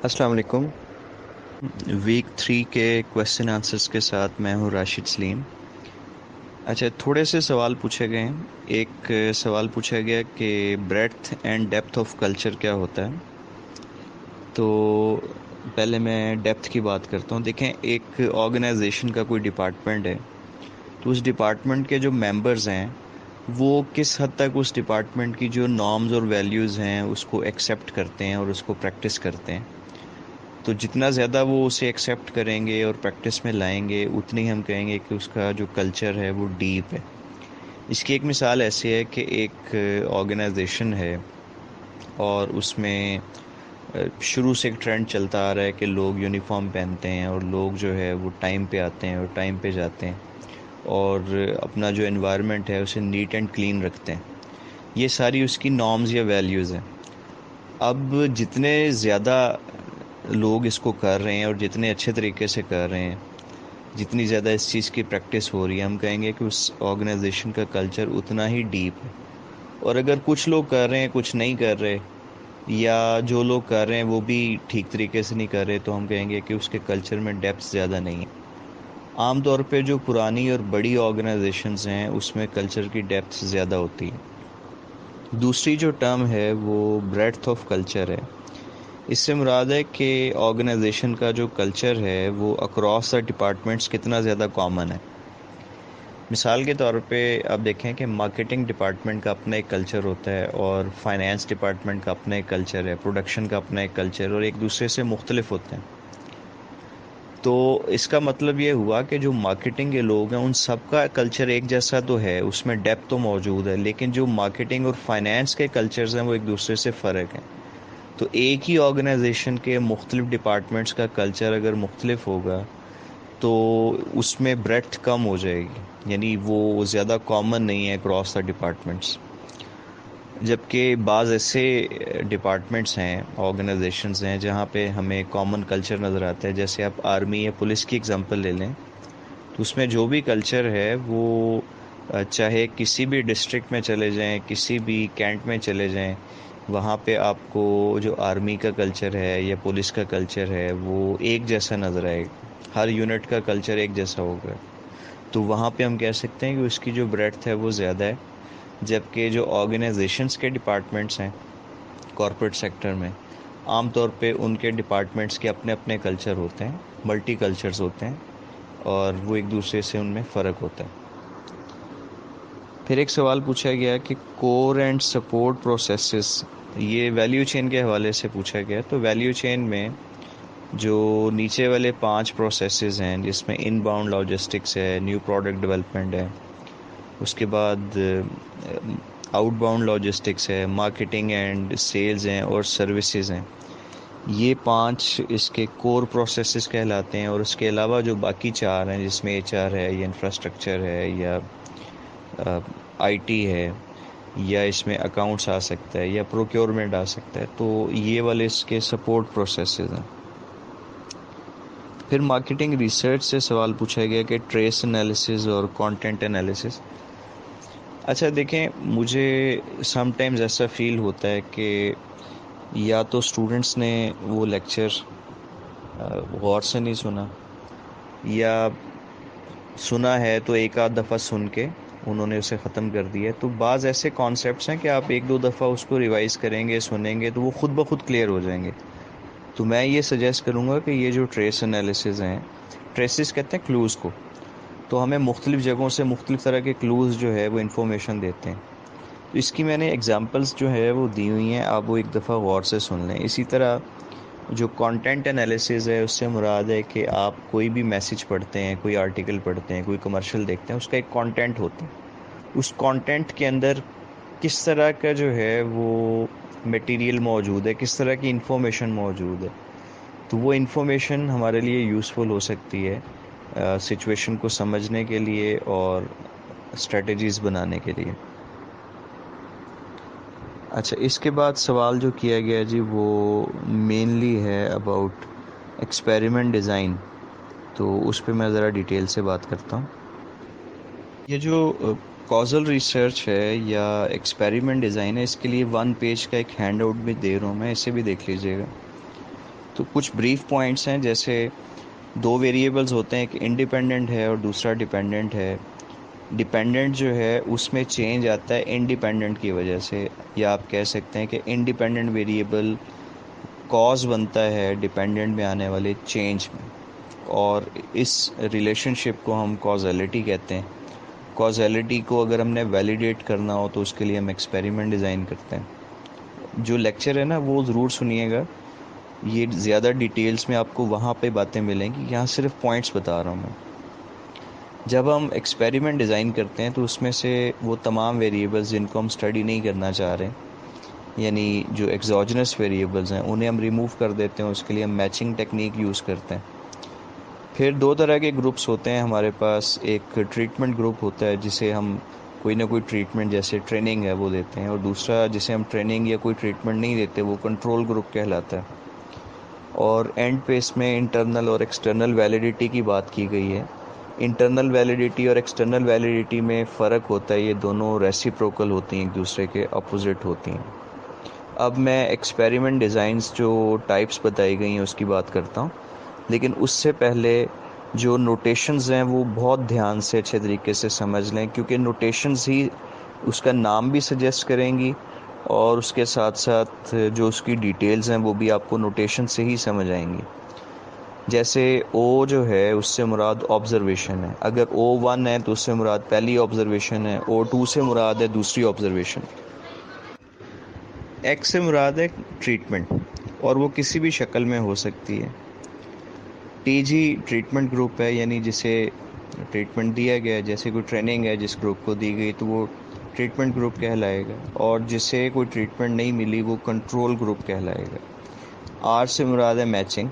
السلام علیکم۔ ویک 3 کے کویسچن آنسرس کے ساتھ میں ہوں راشد سلیم۔ اچھا، تھوڑے سے سوال پوچھے گئے ہیں۔ ایک سوال پوچھا گیا کہ بریڈتھ اینڈ ڈیپتھ آف کلچر کیا ہوتا ہے۔ تو پہلے میں ڈیپتھ کی بات کرتا ہوں۔ دیکھیں، ایک آرگنائزیشن کا کوئی ڈپارٹمنٹ ہے، تو اس ڈپارٹمنٹ کے جو ممبرز ہیں وہ کس حد تک اس ڈپارٹمنٹ کی جو نارمز اور ویلیوز ہیں اس کو ایکسیپٹ کرتے ہیں اور اس کو پریکٹس کرتے ہیں۔ تو جتنا زیادہ وہ اسے ایکسیپٹ کریں گے اور پریکٹس میں لائیں گے، اتنی ہم کہیں گے کہ اس کا جو کلچر ہے وہ ڈیپ ہے۔ اس کی ایک مثال ایسی ہے کہ ایک آرگنائزیشن ہے اور اس میں شروع سے ایک ٹرینڈ چلتا آ رہا ہے کہ لوگ یونیفارم پہنتے ہیں اور لوگ جو ہے وہ ٹائم پہ آتے ہیں اور ٹائم پہ جاتے ہیں اور اپنا جو انوائرمنٹ ہے اسے نیٹ اینڈ کلین رکھتے ہیں۔ یہ ساری اس کی نارمز یا ویلیوز ہیں۔ اب جتنے زیادہ لوگ اس کو کر رہے ہیں اور جتنے اچھے طریقے سے کر رہے ہیں، جتنی زیادہ اس چیز کی پریکٹس ہو رہی ہے، ہم کہیں گے کہ اس آرگنائزیشن کا کلچر اتنا ہی ڈیپ ہے۔ اور اگر کچھ لوگ کر رہے ہیں کچھ نہیں کر رہے، یا جو لوگ کر رہے ہیں وہ بھی ٹھیک طریقے سے نہیں کر رہے، تو ہم کہیں گے کہ اس کے کلچر میں ڈیپتھ زیادہ نہیں ہے۔ عام طور پہ جو پرانی اور بڑی آرگنائزیشنز ہیں اس میں کلچر کی ڈیپتھ زیادہ ہوتی ہے۔ دوسری جو ٹرم ہے وہ بریڈتھ آف کلچر ہے۔ اس سے مراد ہے کہ آرگنائزیشن کا جو کلچر ہے وہ اکراس دا ڈپارٹمنٹس کتنا زیادہ کامن ہے۔ مثال کے طور پہ آپ دیکھیں کہ مارکیٹنگ ڈپارٹمنٹ کا اپنا ایک کلچر ہوتا ہے اور فائنانس ڈپارٹمنٹ کا اپنا ایک کلچر ہے، پروڈکشن کا اپنا ایک کلچر، اور ایک دوسرے سے مختلف ہوتے ہیں۔ تو اس کا مطلب یہ ہوا کہ جو مارکیٹنگ کے لوگ ہیں ان سب کا کلچر ایک جیسا تو ہے، اس میں ڈیپتھ تو موجود ہے، لیکن جو مارکیٹنگ اور فائنانس کے کلچرز ہیں وہ ایک دوسرے سے فرق ہیں۔ تو ایک ہی آرگنائزیشن کے مختلف ڈپارٹمنٹس کا کلچر اگر مختلف ہوگا تو اس میں بریڈتھ کم ہو جائے گی، یعنی وہ زیادہ کامن نہیں ہے اکراس دا ڈپارٹمنٹس۔ جبکہ بعض ایسے ڈپارٹمنٹس ہیں، آرگنائزیشنز ہیں جہاں پہ ہمیں کامن کلچر نظر آتا ہے۔ جیسے آپ آرمی یا پولیس کی اگزامپل لے لیں، تو اس میں جو بھی کلچر ہے وہ چاہے کسی بھی ڈسٹرکٹ میں چلے جائیں، کسی بھی کینٹ میں چلے جائیں، وہاں پہ آپ کو جو آرمی کا کلچر ہے یا پولیس کا کلچر ہے وہ ایک جیسا نظر آئے گا، ہر یونٹ کا کلچر ایک جیسا ہوگا۔ تو وہاں پہ ہم کہہ سکتے ہیں کہ اس کی جو بریڈتھ ہے وہ زیادہ ہے۔ جبکہ جو آرگنائزیشنز کے ڈپارٹمنٹس ہیں کارپوریٹ سیکٹر میں، عام طور پہ ان کے ڈپارٹمنٹس کے اپنے اپنے کلچر ہوتے ہیں، ملٹی کلچرز ہوتے ہیں، اور وہ ایک دوسرے سے ان میں فرق ہوتا ہے۔ پھر ایک سوال پوچھا گیا کہ کور اینڈ سپورٹ پروسیسز، یہ ویلیو چین کے حوالے سے پوچھا گیا۔ تو ویلیو چین میں جو نیچے والے 5 پروسیسز ہیں، جس میں ان باؤنڈ لاجسٹکس ہے، نیو پروڈکٹ ڈیولپمنٹ ہے، اس کے بعد آؤٹ باؤنڈ لاجسٹکس ہے، مارکیٹنگ اینڈ سیلز ہیں، اور سروسز ہیں، یہ 5 اس کے کور پروسیسز کہلاتے ہیں۔ اور اس کے علاوہ جو باقی 4 ہیں، جس میں ایچ آر ہے یا انفراسٹرکچر ہے یا آئی ٹی ہے، یا اس میں اکاؤنٹس آ سکتا ہے یا پروکیورمنٹ آ سکتا ہے، تو یہ والے اس کے سپورٹ پروسیسز ہیں۔ پھر مارکیٹنگ ریسرچ سے سوال پوچھا گیا کہ ٹریس انالیسز اور کانٹینٹ انالیسز۔ اچھا دیکھیں، مجھے سم ٹائمز ایسا فیل ہوتا ہے کہ یا تو اسٹوڈنٹس نے وہ لیکچر غور سے نہیں سنا، یا سنا ہے تو ایک آدھ دفعہ سن کے انہوں نے اسے ختم کر دیا۔ تو بعض ایسے کانسیپٹس ہیں کہ آپ ایک دو دفعہ اس کو ریوائز کریں گے، سنیں گے، تو وہ خود بخود کلیئر ہو جائیں گے۔ تو میں یہ سجیسٹ کروں گا کہ یہ جو ٹریس انالیسز ہیں، ٹریسز کہتے ہیں کلوز کو، تو ہمیں مختلف جگہوں سے مختلف طرح کے کلوز جو ہے وہ انفارمیشن دیتے ہیں۔ تو اس کی میں نے ایگزامپلس جو ہے وہ دی ہوئی ہیں، آپ وہ ایک دفعہ غور سے سن لیں۔ اسی طرح جو کانٹینٹ انالیسز ہے، اس سے مراد ہے کہ آپ کوئی بھی میسج پڑھتے ہیں، کوئی آرٹیکل پڑھتے ہیں، کوئی کمرشل دیکھتے ہیں، اس کا ایک کانٹینٹ ہوتا ہے۔ اس کانٹینٹ کے اندر کس طرح کا جو ہے وہ میٹیریل موجود ہے، کس طرح کی انفارمیشن موجود ہے، تو وہ انفارمیشن ہمارے لیے یوزفل ہو سکتی ہے سچویشن کو سمجھنے کے لیے اور اسٹریٹجیز بنانے کے لیے۔ اچھا، اس کے بعد سوال جو کیا گیا جی وہ مینلی ہے اباؤٹ ایکسپیریمنٹ ڈیزائن، تو اس پہ میں ذرا ڈیٹیل سے بات کرتا ہوں۔ یہ جو کازل ریسرچ ہے یا ایکسپیریمنٹ ڈیزائن ہے، اس کے لیے 1 پیج کا ایک ہینڈ آؤٹ بھی دے رہا ہوں میں، اسے بھی دیکھ لیجئے گا۔ تو کچھ بریف پوائنٹس ہیں، جیسے دو ویریبلز ہوتے ہیں، ایک انڈیپینڈنٹ ہے اور دوسرا ڈیپینڈنٹ ہے. ڈیپینڈنٹ جو ہے اس میں چینج آتا ہے انڈیپینڈنٹ کی وجہ سے، یا آپ کہہ سکتے ہیں کہ انڈیپینڈنٹ ویریبل کاز بنتا ہے ڈیپینڈنٹ میں آنے والے چینج میں، اور اس ریلیشن شپ کو ہم کازیلٹی کہتے ہیں. کازیلٹی کو اگر ہم نے ویلیڈیٹ کرنا ہو تو اس کے لیے ہم ایکسپیریمنٹ ڈیزائن کرتے ہیں. جو لیکچر ہے نا وہ ضرور سنیے گا، یہ زیادہ ڈیٹیلز میں آپ کو وہاں پہ باتیں ملیں گی، یہاں صرف پوائنٹس بتا رہا ہوں میں. جب ہم ایکسپیریمنٹ ڈیزائن کرتے ہیں تو اس میں سے وہ تمام ویریبلز جن کو ہم اسٹڈی نہیں کرنا چاہ رہے، یعنی جو ایگزوجنس ویریبلز ہیں، انہیں ہم ریموو کر دیتے ہیں. اس کے لیے ہم میچنگ ٹیکنیک یوز کرتے ہیں. پھر دو طرح کے گروپس ہوتے ہیں ہمارے پاس. ایک ٹریٹمنٹ گروپ ہوتا ہے جسے ہم کوئی نہ کوئی ٹریٹمنٹ جیسے ٹریننگ ہے وہ دیتے ہیں، اور دوسرا جسے ہم ٹریننگ یا کوئی ٹریٹمنٹ نہیں دیتے، وہ کنٹرول گروپ کہلاتا ہے. اور اینڈ پہ اس میں انٹرنل اور ایکسٹرنل ویلیڈیٹی کی بات کی گئی ہے. انٹرنل ویلیڈیٹی اور ایکسٹرنل ویلیڈیٹی میں فرق ہوتا ہے، یہ دونوں ریسیپروکل ہوتی ہیں، ایک دوسرے کے اپوزٹ ہوتی ہیں. اب میں ایکسپیریمنٹ ڈیزائنز جو ٹائپس بتائی گئی ہیں اس کی بات کرتا ہوں، لیکن اس سے پہلے جو نوٹیشنز ہیں وہ بہت دھیان سے اچھے طریقے سے سمجھ لیں، کیونکہ نوٹیشنز ہی اس کا نام بھی سجیسٹ کریں گی، اور اس کے ساتھ ساتھ جو اس کی ڈیٹیلز ہیں وہ بھی آپ کو نوٹیشن سے ہی سمجھ آئیں گی. جیسے او جو ہے اس سے مراد آبزرویشن ہے، اگر او 1 ہے تو اس سے مراد پہلی آبزرویشن ہے، او 2 سے مراد ہے دوسری آبزرویشن. ایکس سے مراد ہے ٹریٹمنٹ، اور وہ کسی بھی شکل میں ہو سکتی ہے. ٹی جی ٹریٹمنٹ گروپ ہے، یعنی جسے ٹریٹمنٹ دیا گیا ہے، جیسے کوئی ٹریننگ ہے جس گروپ کو دی گئی تو وہ ٹریٹمنٹ گروپ کہلائے گا، اور جسے کوئی ٹریٹمنٹ نہیں ملی وہ کنٹرول گروپ کہلائے گا. آر سے مراد ہے میچنگ،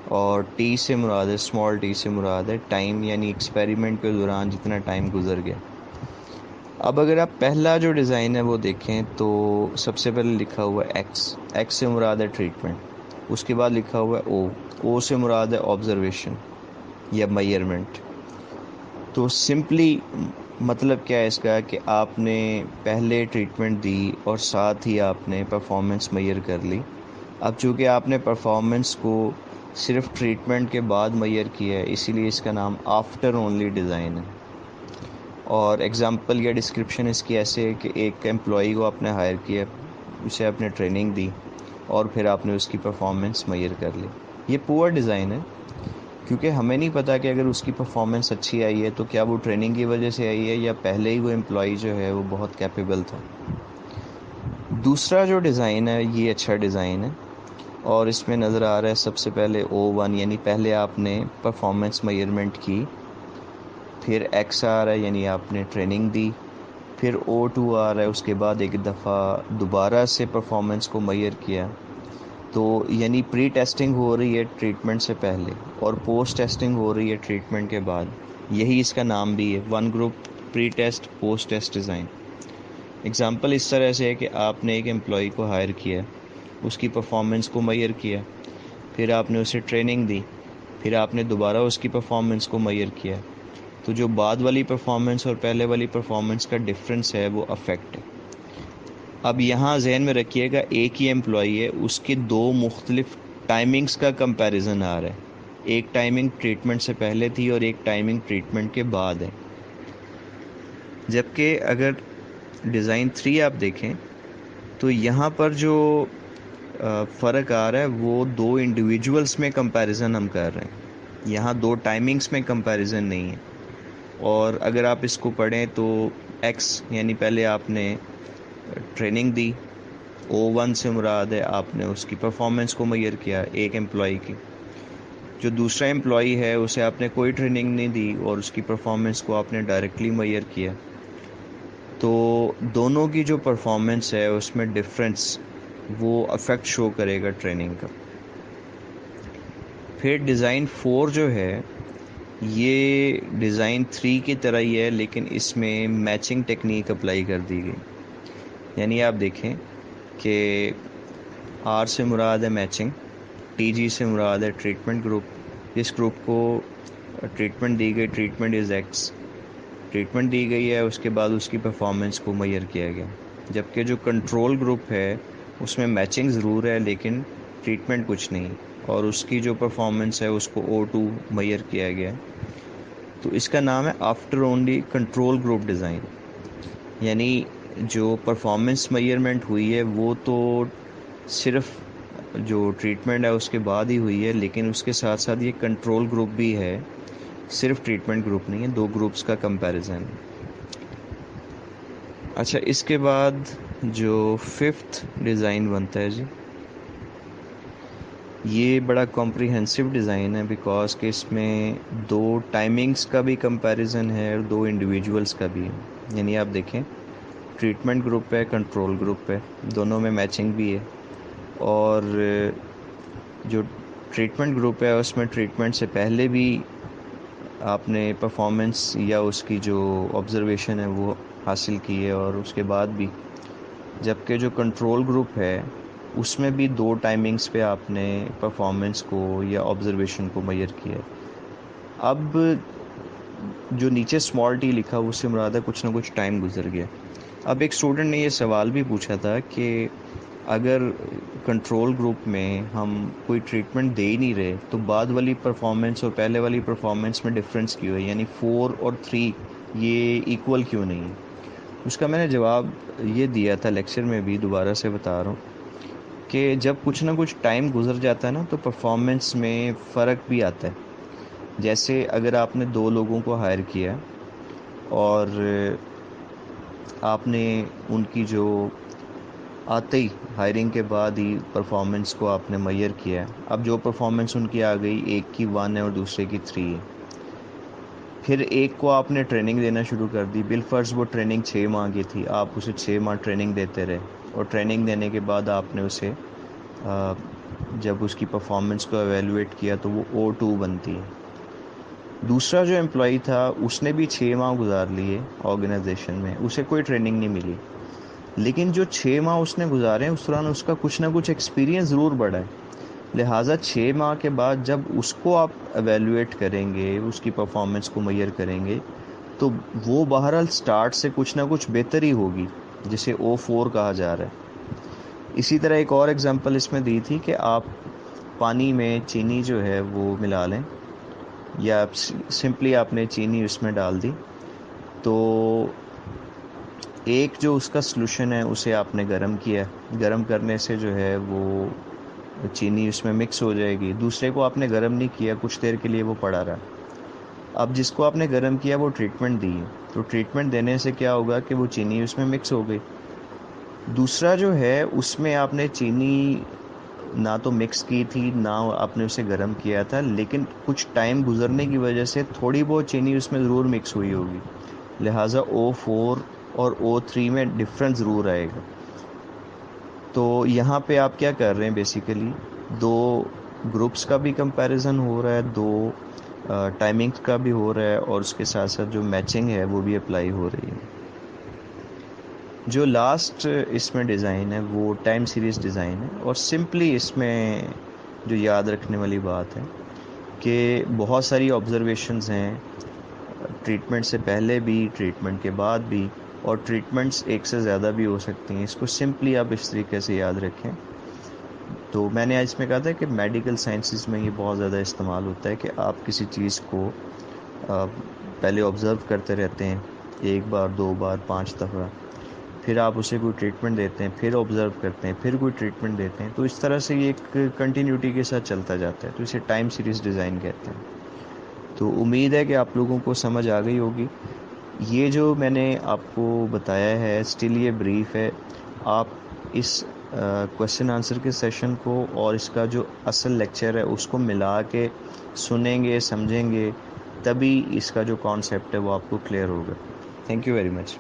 اور ٹی سے مراد ہے، اسمال ٹی سے مراد ہے ٹائم، یعنی ایکسپیریمنٹ کے دوران جتنا ٹائم گزر گیا. اب اگر آپ پہلا جو ڈیزائن ہے وہ دیکھیں تو سب سے پہلے لکھا ہوا ہے ایکس. ایکس سے مراد ہے ٹریٹمنٹ. اس کے بعد لکھا ہوا ہے او. او سے مراد ہے آبزرویشن یا میئرمنٹ. تو سمپلی مطلب کیا ہے اس کا کہ آپ نے پہلے ٹریٹمنٹ دی اور ساتھ ہی آپ نے پرفارمنس میئر کر لی. اب چونکہ آپ نے پرفارمنس کو صرف ٹریٹمنٹ کے بعد میئر کیا ہے، اسی لیے اس کا نام آفٹر اونلی ڈیزائن ہے. اور ایگزامپل یا ڈسکرپشن اس کی ایسے ہے کہ ایک امپلائی کو آپ نے ہائر کیا، اسے آپ نے ٹریننگ دی، اور پھر آپ نے اس کی پرفارمنس میئر کر لی. یہ پور ڈیزائن ہے، کیونکہ ہمیں نہیں پتہ کہ اگر اس کی پرفارمنس اچھی آئی ہے تو کیا وہ ٹریننگ کی وجہ سے آئی ہے یا پہلے ہی وہ امپلائی جو ہے وہ بہت کیپیبل تھا. دوسرا جو ڈیزائن ہے یہ اچھا ڈیزائن ہے، اور اس میں نظر آ رہا ہے سب سے پہلے او 1، یعنی پہلے آپ نے پرفارمنس میئرمنٹ کی، پھر ایکس آ رہا ہے یعنی آپ نے ٹریننگ دی، پھر او 2 آ رہا ہے، اس کے بعد ایک دفعہ دوبارہ سے پرفارمنس کو میئر کیا. تو یعنی پری ٹیسٹنگ ہو رہی ہے ٹریٹمنٹ سے پہلے، اور پوسٹ ٹیسٹنگ ہو رہی ہے ٹریٹمنٹ کے بعد. یہی اس کا نام بھی ہے، one group pre test post test design. Example اس طرح سے ہے کہ آپ نے ایک امپلائی کو ہائر کیا، اس کی پرفارمنس کو میئر کیا، پھر آپ نے اسے ٹریننگ دی، پھر آپ نے دوبارہ اس کی پرفارمنس کو میئر کیا. تو جو بعد والی پرفارمنس اور پہلے والی پرفارمنس کا ڈفرینس ہے وہ افیکٹ ہے. اب یہاں ذہن میں رکھیے گا ایک ہی امپلائی ہے، اس کی دو مختلف ٹائمنگز کا کمپیریزن آ رہا ہے. ایک ٹائمنگ ٹریٹمنٹ سے پہلے تھی اور ایک ٹائمنگ ٹریٹمنٹ کے بعد ہے. جبکہ اگر ڈیزائن 3 آپ دیکھیں تو یہاں پر جو فرق آ رہا ہے وہ دو انڈیویجولز میں کمپیریزن ہم کر رہے ہیں، یہاں دو ٹائمنگز میں کمپیریزن نہیں ہے. اور اگر آپ اس کو پڑھیں تو ایکس یعنی پہلے آپ نے ٹریننگ دی، او 1 سے مراد ہے آپ نے اس کی پرفارمنس کو میئر کیا ایک امپلائی کی. جو دوسرا امپلائی ہے اسے آپ نے کوئی ٹریننگ نہیں دی اور اس کی پرفارمنس کو آپ نے ڈائریکٹلی میئر کیا. تو دونوں کی جو پرفارمنس ہے اس میں ڈفرینس وہ افیکٹ شو کرے گا ٹریننگ کا. پھر ڈیزائن 4 جو ہے یہ ڈیزائن 3 کی طرح ہی ہے، لیکن اس میں میچنگ ٹیکنیک اپلائی کر دی گئی. یعنی آپ دیکھیں کہ آر سے مراد ہے میچنگ، ٹی جی سے مراد ہے ٹریٹمنٹ گروپ. جس گروپ کو ٹریٹمنٹ دی گئی، ٹریٹمنٹ از ایکس، ٹریٹمنٹ دی گئی ہے، اس کے بعد اس کی پرفارمنس کو میئر کیا گیا. جبکہ جو کنٹرول گروپ ہے اس میں میچنگ ضرور ہے لیکن ٹریٹمنٹ کچھ نہیں، اور اس کی جو پرفارمنس ہے اس کو O2 میئر کیا گیا ہے. تو اس کا نام ہے after only control group design. یعنی جو پرفارمنس میئرمنٹ ہوئی ہے وہ تو صرف جو ٹریٹمنٹ ہے اس کے بعد ہی ہوئی ہے، لیکن اس کے ساتھ ساتھ یہ کنٹرول گروپ بھی ہے، صرف ٹریٹمنٹ گروپ نہیں ہے، دو گروپس کا کمپیریزن. اچھا، اس کے بعد جو 5th ڈیزائن بنتا ہے جی، یہ بڑا کمپریہنسو ڈیزائن ہے، بیکاز کہ اس میں دو ٹائمنگز کا بھی کمپیریزن ہے اور دو انڈیویجولس کا بھی ہے. یعنی آپ دیکھیں، ٹریٹمنٹ گروپ ہے، کنٹرول گروپ ہے، دونوں میں میچنگ بھی ہے. اور جو ٹریٹمنٹ گروپ ہے اس میں ٹریٹمنٹ سے پہلے بھی آپ نے پرفارمنس یا اس کی جو آبزرویشن ہے وہ حاصل کی ہے، اور اس کے بعد بھی. جبکہ جو کنٹرول گروپ ہے اس میں بھی دو ٹائمنگز پہ آپ نے پرفارمنس کو یا آبزرویشن کو میئر کیا ہے. اب جو نیچے اسمال ٹی لکھا اس سے مراد ہے کچھ نہ کچھ ٹائم گزر گیا. اب ایک اسٹوڈنٹ نے یہ سوال بھی پوچھا تھا کہ اگر کنٹرول گروپ میں ہم کوئی ٹریٹمنٹ دے ہی نہیں رہے تو بعد والی پرفارمنس اور پہلے والی پرفارمنس میں ڈفرینس کیوں ہے، یعنی 4 اور 3 یہ ایکول کیوں نہیں ہے. اس کا میں نے جواب یہ دیا تھا لیکچر میں بھی، دوبارہ سے بتا رہا ہوں کہ جب کچھ نہ کچھ ٹائم گزر جاتا ہے نا تو پرفارمنس میں فرق بھی آتا ہے. جیسے اگر آپ نے 2 لوگوں کو ہائر کیا اور آپ نے ان کی جو آتے ہی ہائرنگ کے بعد ہی پرفارمنس کو آپ نے میئر کیا ہے. اب جو پرفارمنس ان کی آ گئی، ایک کی 1 ہے اور دوسرے کی 3 ہے. پھر ایک کو آپ نے ٹریننگ دینا شروع کر دی، بالفرض وہ ٹریننگ 6 ماہ کی تھی، آپ اسے 6 ماہ ٹریننگ دیتے رہے، اور ٹریننگ دینے کے بعد آپ نے اسے جب اس کی پرفارمنس کو ایویلویٹ کیا تو وہ O2 بنتی ہے. دوسرا جو امپلائی تھا اس نے بھی 6 ماہ گزار لیے آرگنائزیشن میں، اسے کوئی ٹریننگ نہیں ملی، لیکن جو 6 ماہ اس نے گزارے اس دوران اس کا کچھ نہ کچھ ایکسپیرینس ضرور بڑھا ہے. لہٰذا 6 ماہ کے بعد جب اس کو آپ ایویلویٹ کریں گے، اس کی پرفارمنس کو میئر کریں گے، تو وہ بہرحال سٹارٹ سے کچھ نہ کچھ بہتر ہی ہوگی، جسے O4 کہا جا رہا ہے. اسی طرح ایک اور ایگزامپل اس میں دی تھی کہ آپ پانی میں چینی جو ہے وہ ملا لیں، یا سمپلی آپ نے چینی اس میں ڈال دی، تو ایک جو اس کا سلوشن ہے اسے آپ نے گرم کیا، گرم کرنے سے جو ہے وہ چینی اس میں مکس ہو جائے گی. دوسرے کو آپ نے گرم نہیں کیا، کچھ دیر کے لیے وہ پڑا رہا. اب جس کو آپ نے گرم کیا وہ ٹریٹمنٹ دی، تو ٹریٹمنٹ دینے سے کیا ہوگا کہ وہ چینی اس میں مکس ہو گئی. دوسرا جو ہے اس میں آپ نے چینی نہ تو مکس کی تھی، نہ آپ نے اسے گرم کیا تھا، لیکن کچھ ٹائم گزرنے کی وجہ سے تھوڑی بہت چینی اس میں ضرور مکس ہوئی ہوگی، لہٰذا O4 اور O3 میں ڈفرنس ضرور آئے گا. تو یہاں پہ آپ کیا کر رہے ہیں، بیسیکلی دو گروپس کا بھی کمپیریزن ہو رہا ہے، دو ٹائمنگ کا بھی ہو رہا ہے، اور اس کے ساتھ ساتھ جو میچنگ ہے وہ بھی اپلائی ہو رہی ہے. جو لاسٹ اس میں ڈیزائن ہے وہ ٹائم سیریز ڈیزائن ہے، اور سمپلی اس میں جو یاد رکھنے والی بات ہے کہ بہت ساری آبزرویشنز ہیں، ٹریٹمنٹ سے پہلے بھی، ٹریٹمنٹ کے بعد بھی، اور ٹریٹمنٹس ایک سے زیادہ بھی ہو سکتی ہیں. اس کو سمپلی آپ اس طریقے سے یاد رکھیں. تو میں نے اس میں کہا تھا کہ میڈیکل سائنسز میں یہ بہت زیادہ استعمال ہوتا ہے کہ آپ کسی چیز کو پہلے آبزرو کرتے رہتے ہیں، 1 بار 2 بار 5 دفعہ، پھر آپ اسے کوئی ٹریٹمنٹ دیتے ہیں، پھر آبزرو کرتے ہیں، پھر کوئی ٹریٹمنٹ دیتے ہیں. تو اس طرح سے یہ ایک کنٹینیوٹی کے ساتھ چلتا جاتا ہے، تو اسے ٹائم سیریز ڈیزائن کہتے ہیں. تو امید ہے کہ آپ لوگوں کو سمجھ آ گئی ہوگی. یہ جو میں نے آپ کو بتایا ہے اسٹل یہ بریف ہے. آپ اس کویشچن آنسر کے سیشن کو اور اس کا جو اصل لیکچر ہے اس کو ملا کے سنیں گے، سمجھیں گے، تبھی اس کا جو کانسیپٹ ہے وہ آپ کو کلیئر ہوگا. Thank you very much.